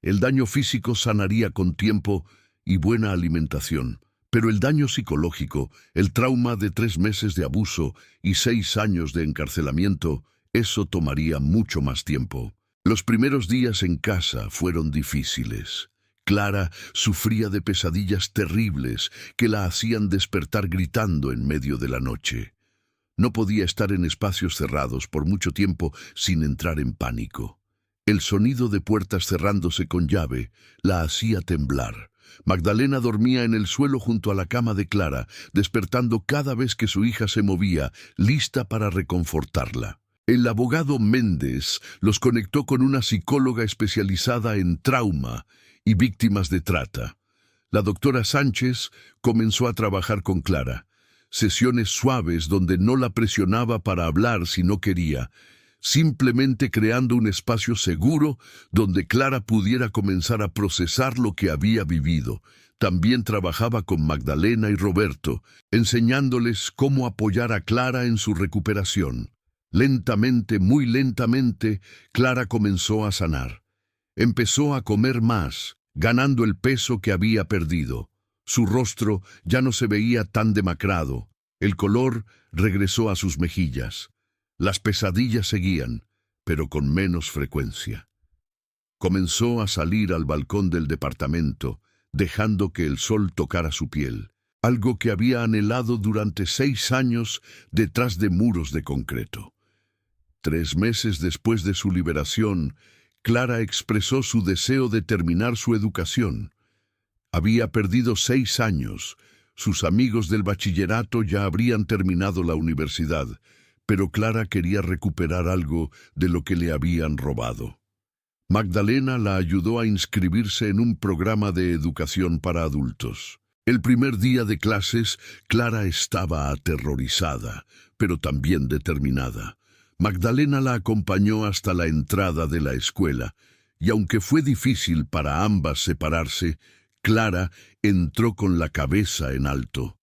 El daño físico sanaría con tiempo y buena alimentación, pero el daño psicológico, el trauma de 3 meses de abuso y 6 años de encarcelamiento, eso tomaría mucho más tiempo. Los primeros días en casa fueron difíciles. Clara sufría de pesadillas terribles que la hacían despertar gritando en medio de la noche. No podía estar en espacios cerrados por mucho tiempo sin entrar en pánico. El sonido de puertas cerrándose con llave la hacía temblar. Magdalena dormía en el suelo junto a la cama de Clara, despertando cada vez que su hija se movía, lista para reconfortarla. El abogado Méndez los conectó con una psicóloga especializada en trauma y víctimas de trata. La doctora Sánchez comenzó a trabajar con Clara. Sesiones suaves donde no la presionaba para hablar si no quería, simplemente creando un espacio seguro donde Clara pudiera comenzar a procesar lo que había vivido. También trabajaba con Magdalena y Roberto, enseñándoles cómo apoyar a Clara en su recuperación. Lentamente, muy lentamente, Clara comenzó a sanar. Empezó a comer más, ganando el peso que había perdido. Su rostro ya no se veía tan demacrado. El color regresó a sus mejillas. Las pesadillas seguían, pero con menos frecuencia. Comenzó a salir al balcón del departamento, dejando que el sol tocara su piel, algo que había anhelado durante 6 años detrás de muros de concreto. 3 meses después de su liberación, Clara expresó su deseo de terminar su educación. Había perdido 6 años. Sus amigos del bachillerato ya habrían terminado la universidad, pero Clara quería recuperar algo de lo que le habían robado. Magdalena la ayudó a inscribirse en un programa de educación para adultos. El primer día de clases, Clara estaba aterrorizada, pero también determinada. Magdalena la acompañó hasta la entrada de la escuela, y aunque fue difícil para ambas separarse, Clara entró con la cabeza en alto.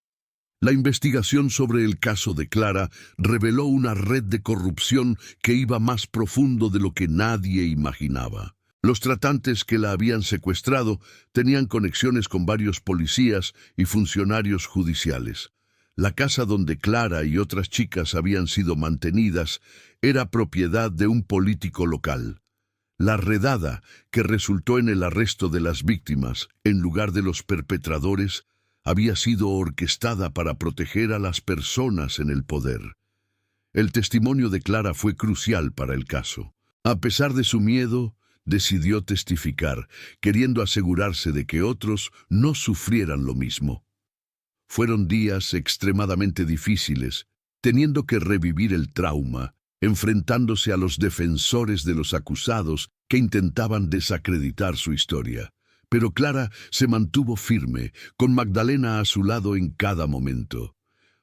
La investigación sobre el caso de Clara reveló una red de corrupción que iba más profundo de lo que nadie imaginaba. Los tratantes que la habían secuestrado tenían conexiones con varios policías y funcionarios judiciales. La casa donde Clara y otras chicas habían sido mantenidas era propiedad de un político local. La redada, que resultó en el arresto de las víctimas en lugar de los perpetradores, había sido orquestada para proteger a las personas en el poder. El testimonio de Clara fue crucial para el caso. A pesar de su miedo, decidió testificar, queriendo asegurarse de que otros no sufrieran lo mismo. Fueron días extremadamente difíciles, teniendo que revivir el trauma, enfrentándose a los defensores de los acusados que intentaban desacreditar su historia. Pero Clara se mantuvo firme, con Magdalena a su lado en cada momento.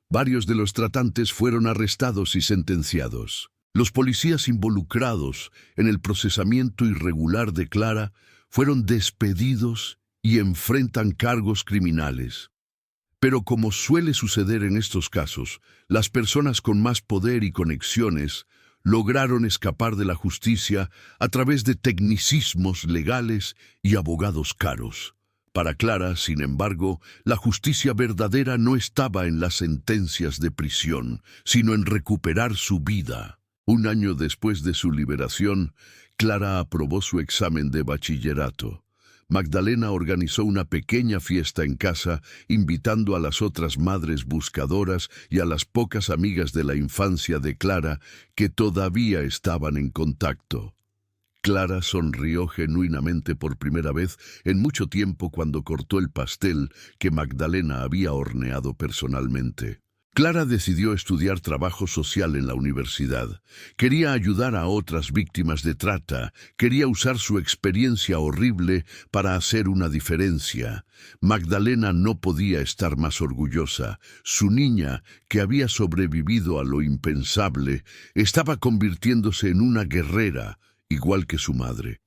Varios de los tratantes fueron arrestados y sentenciados. Los policías involucrados en el procesamiento irregular de Clara fueron despedidos y enfrentan cargos criminales. Pero como suele suceder en estos casos, las personas con más poder y conexiones lograron escapar de la justicia a través de tecnicismos legales y abogados caros. Para Clara, sin embargo, la justicia verdadera no estaba en las sentencias de prisión, sino en recuperar su vida. 1 año después de su liberación, Clara aprobó su examen de bachillerato. Magdalena organizó una pequeña fiesta en casa, invitando a las otras madres buscadoras y a las pocas amigas de la infancia de Clara que todavía estaban en contacto. Clara sonrió genuinamente por primera vez en mucho tiempo cuando cortó el pastel que Magdalena había horneado personalmente. Clara decidió estudiar trabajo social en la universidad. Quería ayudar a otras víctimas de trata. Quería usar su experiencia horrible para hacer una diferencia. Magdalena no podía estar más orgullosa. Su niña, que había sobrevivido a lo impensable, estaba convirtiéndose en una guerrera, igual que su madre.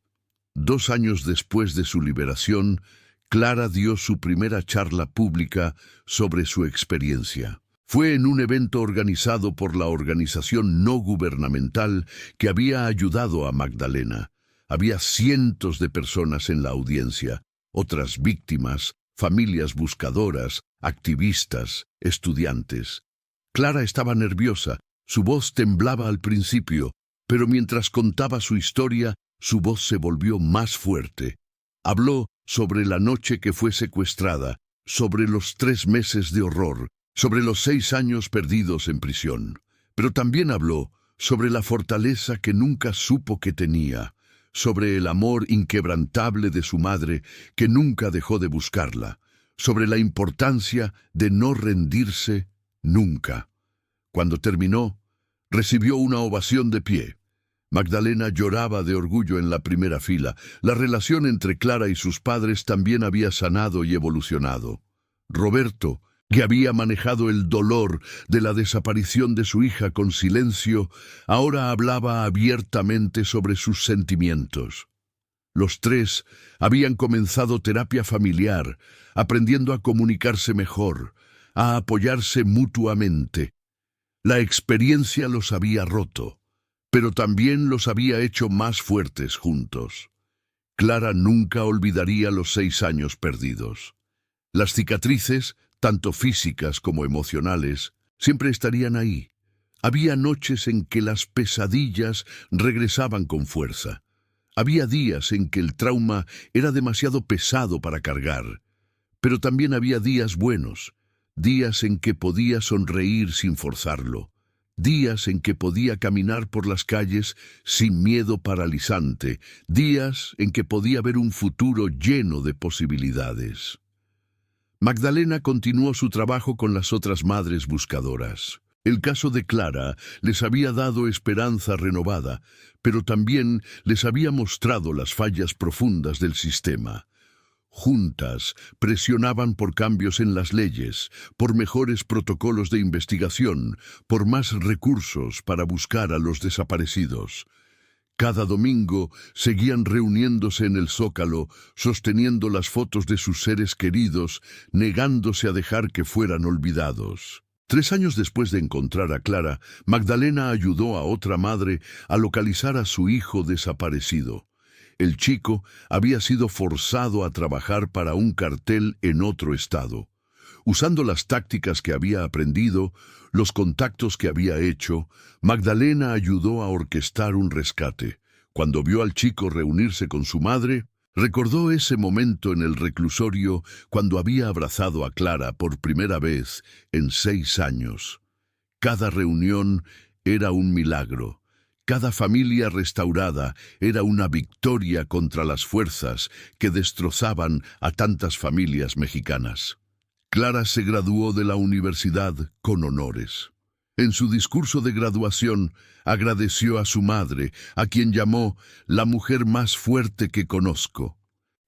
2 años después de su liberación, Clara dio su primera charla pública sobre su experiencia. Fue en un evento organizado por la organización no gubernamental que había ayudado a Magdalena. Había cientos de personas en la audiencia, otras víctimas, familias buscadoras, activistas, estudiantes. Clara estaba nerviosa, su voz temblaba al principio, pero mientras contaba su historia, su voz se volvió más fuerte. Habló sobre la noche que fue secuestrada, sobre los 3 meses de horror, sobre los 6 años perdidos en prisión. Pero también habló sobre la fortaleza que nunca supo que tenía, sobre el amor inquebrantable de su madre que nunca dejó de buscarla, sobre la importancia de no rendirse nunca. Cuando terminó, recibió una ovación de pie. Magdalena lloraba de orgullo en la primera fila. La relación entre Clara y sus padres también había sanado y evolucionado. Roberto, que había manejado el dolor de la desaparición de su hija con silencio, ahora hablaba abiertamente sobre sus sentimientos. Los 3 habían comenzado terapia familiar, aprendiendo a comunicarse mejor, a apoyarse mutuamente. La experiencia los había roto, pero también los había hecho más fuertes juntos. Clara nunca olvidaría los 6 años perdidos. Las cicatrices, tanto físicas como emocionales, siempre estarían ahí. Había noches en que las pesadillas regresaban con fuerza. Había días en que el trauma era demasiado pesado para cargar, pero también había días buenos, días en que podía sonreír sin forzarlo, días en que podía caminar por las calles sin miedo paralizante, días en que podía ver un futuro lleno de posibilidades. Magdalena continuó su trabajo con las otras madres buscadoras. El caso de Clara les había dado esperanza renovada, pero también les había mostrado las fallas profundas del sistema. Juntas presionaban por cambios en las leyes, por mejores protocolos de investigación, por más recursos para buscar a los desaparecidos. Cada domingo seguían reuniéndose en el Zócalo, sosteniendo las fotos de sus seres queridos, negándose a dejar que fueran olvidados. 3 años después de encontrar a Clara, Magdalena ayudó a otra madre a localizar a su hijo desaparecido. El chico había sido forzado a trabajar para un cartel en otro estado. Usando las tácticas que había aprendido, los contactos que había hecho, Magdalena ayudó a orquestar un rescate. Cuando vio al chico reunirse con su madre, recordó ese momento en el reclusorio cuando había abrazado a Clara por primera vez en 6 años. Cada reunión era un milagro. Cada familia restaurada era una victoria contra las fuerzas que destrozaban a tantas familias mexicanas. Clara se graduó de la universidad con honores. En su discurso de graduación, agradeció a su madre, a quien llamó la mujer más fuerte que conozco,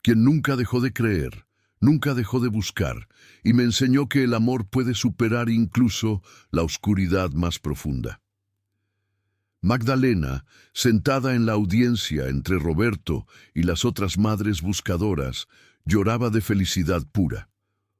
quien nunca dejó de creer, nunca dejó de buscar, y me enseñó que el amor puede superar incluso la oscuridad más profunda. Magdalena, sentada en la audiencia entre Roberto y las otras madres buscadoras, lloraba de felicidad pura.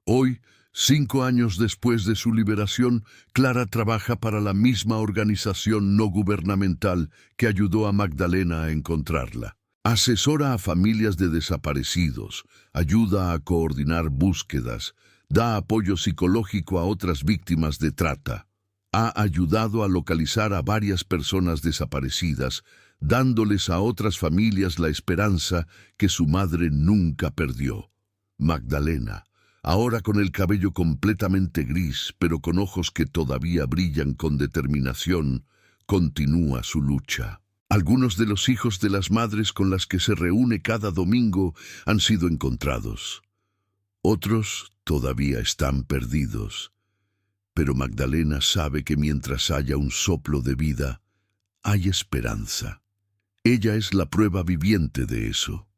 Hoy, 5 años después de su liberación, Clara trabaja para la misma organización no gubernamental que ayudó a Magdalena a encontrarla. Asesora a familias de desaparecidos, ayuda a coordinar búsquedas, da apoyo psicológico a otras víctimas de trata. Ha ayudado a localizar a varias personas desaparecidas, dándoles a otras familias la esperanza que su madre nunca perdió. Magdalena, ahora con el cabello completamente gris, pero con ojos que todavía brillan con determinación, continúa su lucha. Algunos de los hijos de las madres con las que se reúne cada domingo han sido encontrados. Otros todavía están perdidos. Pero Magdalena sabe que mientras haya un soplo de vida, hay esperanza. Ella es la prueba viviente de eso.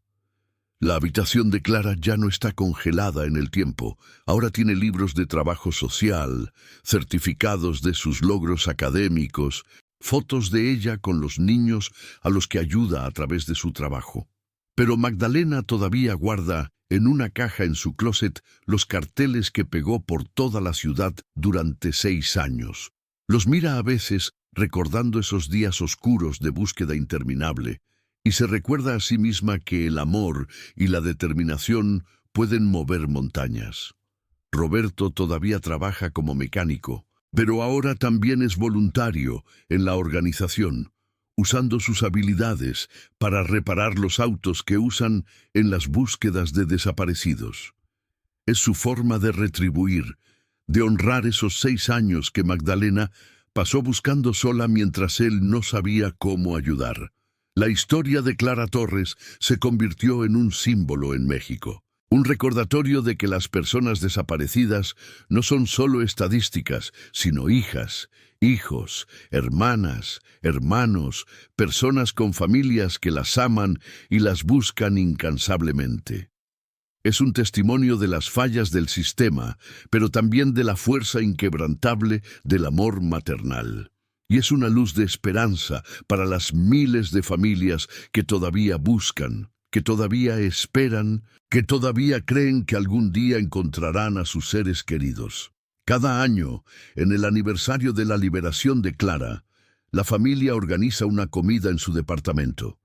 La habitación de Clara ya no está congelada en el tiempo. Ahora tiene libros de trabajo social, certificados de sus logros académicos, fotos de ella con los niños a los que ayuda a través de su trabajo. Pero Magdalena todavía guarda en una caja en su closet los carteles que pegó por toda la ciudad durante 6 años. Los mira a veces recordando esos días oscuros de búsqueda interminable, y se recuerda a sí misma que el amor y la determinación pueden mover montañas. Roberto todavía trabaja como mecánico, pero ahora también es voluntario en la organización, usando sus habilidades para reparar los autos que usan en las búsquedas de desaparecidos. Es su forma de retribuir, de honrar esos 6 años que Magdalena pasó buscando sola mientras él no sabía cómo ayudar. La historia de Clara Torres se convirtió en un símbolo en México. Un recordatorio de que las personas desaparecidas no son solo estadísticas, sino hijas, hijos, hermanas, hermanos, personas con familias que las aman y las buscan incansablemente. Es un testimonio de las fallas del sistema, pero también de la fuerza inquebrantable del amor maternal. Y es una luz de esperanza para las miles de familias que todavía buscan, que todavía esperan, que todavía creen que algún día encontrarán a sus seres queridos. Cada año, en el aniversario de la liberación de Clara, la familia organiza una comida en su departamento.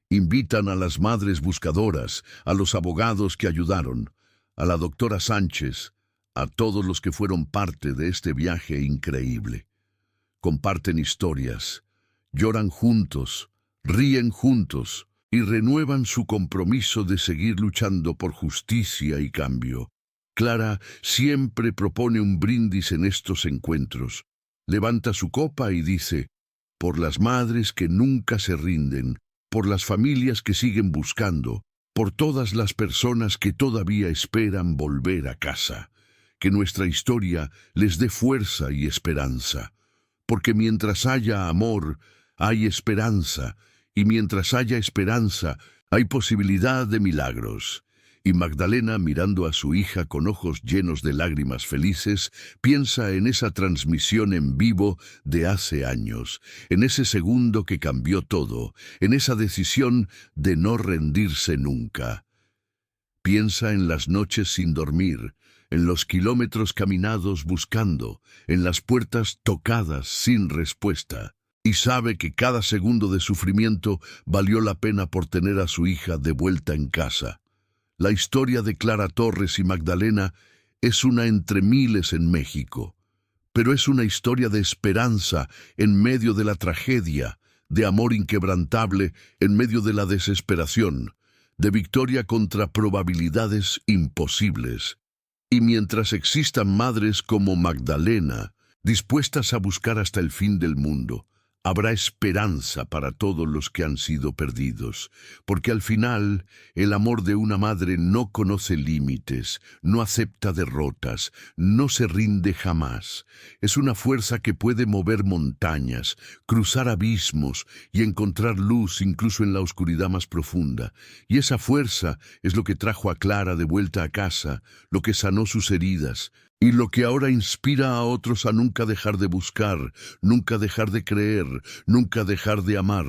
Invitan a las madres buscadoras, a los abogados que ayudaron, a la doctora Sánchez, a todos los que fueron parte de este viaje increíble. Comparten historias, lloran juntos, ríen juntos y renuevan su compromiso de seguir luchando por justicia y cambio. Clara siempre propone un brindis en estos encuentros. Levanta su copa y dice: por las madres que nunca se rinden, por las familias que siguen buscando, por todas las personas que todavía esperan volver a casa. Que nuestra historia les dé fuerza y esperanza. Porque mientras haya amor, hay esperanza, y mientras haya esperanza, hay posibilidad de milagros. Y Magdalena, mirando a su hija con ojos llenos de lágrimas felices, piensa en esa transmisión en vivo de hace años, en ese segundo que cambió todo, en esa decisión de no rendirse nunca. Piensa en las noches sin dormir, en los kilómetros caminados buscando, en las puertas tocadas sin respuesta, y sabe que cada segundo de sufrimiento valió la pena por tener a su hija de vuelta en casa. La historia de Clara Torres y Magdalena es una entre miles en México, pero es una historia de esperanza en medio de la tragedia, de amor inquebrantable en medio de la desesperación, de victoria contra probabilidades imposibles. Y mientras existan madres como Magdalena, dispuestas a buscar hasta el fin del mundo, habrá esperanza para todos los que han sido perdidos, porque al final el amor de una madre no conoce límites, no acepta derrotas, no se rinde jamás. Es una fuerza que puede mover montañas, cruzar abismos y encontrar luz incluso en la oscuridad más profunda. Y esa fuerza es lo que trajo a Clara de vuelta a casa, lo que sanó sus heridas, y lo que ahora inspira a otros a nunca dejar de buscar, nunca dejar de creer, nunca dejar de amar.